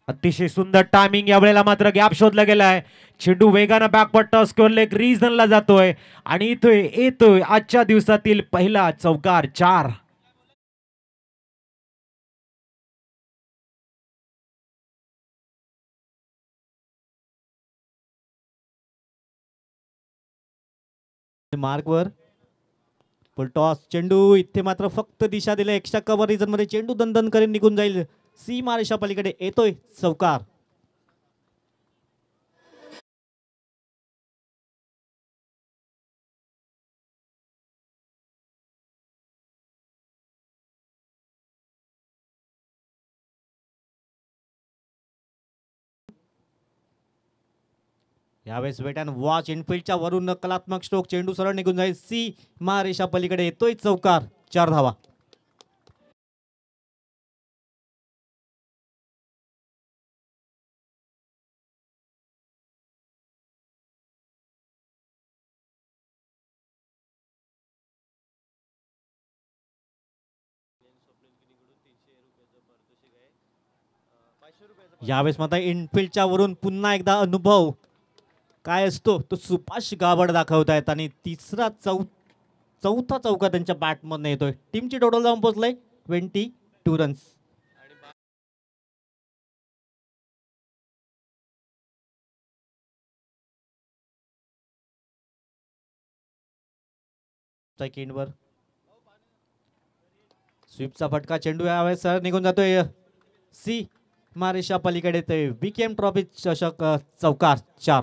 अतिशय सुंदर टायमिंग, यावेळेला मात्र गॅप शोधला गेलाय. चेंडू वेगानं बॅकपट्टा स्क्वेअर लेग रीजनला जातोय आणि इथे येतोय आजच्या दिवसातील पहिला चौकार. 4. मार्कवर फुल टॉस. चेंडू इथे मात्र फक्त दिशा दिले. एक्स्ट्रा कव्हर रिजन मध्ये चेंडू दणदण करून निघून जाईल. सीमारेषा पलीकडे येतोय चौकार. यावेळेस वेट वॉच इनफिल्डच्या वरून कलात्मक स्ट्रोक. चेंडू सरळ निघून जाईल. सीमारेषा पलीकडे येतोय चौकार. 4 धावा. यावेळेस मात्र इनफिल्डच्या वरून पुन्हा एकदा अनुभव काय असतो तो सुपाश गावड दाखवतायत आणि चौथा चौका त्यांच्या बॅटमधून येतोय. टीमची टोटल जाऊन पोहोचलंय 22 रन्स. सेकंडवर स्वीपचा फटका. चेंडू यावेळेस सर निघून जातोय. सी मारेशा पलीकडे ते बीकेएम ट्रॉफी चषक चौकार. 4.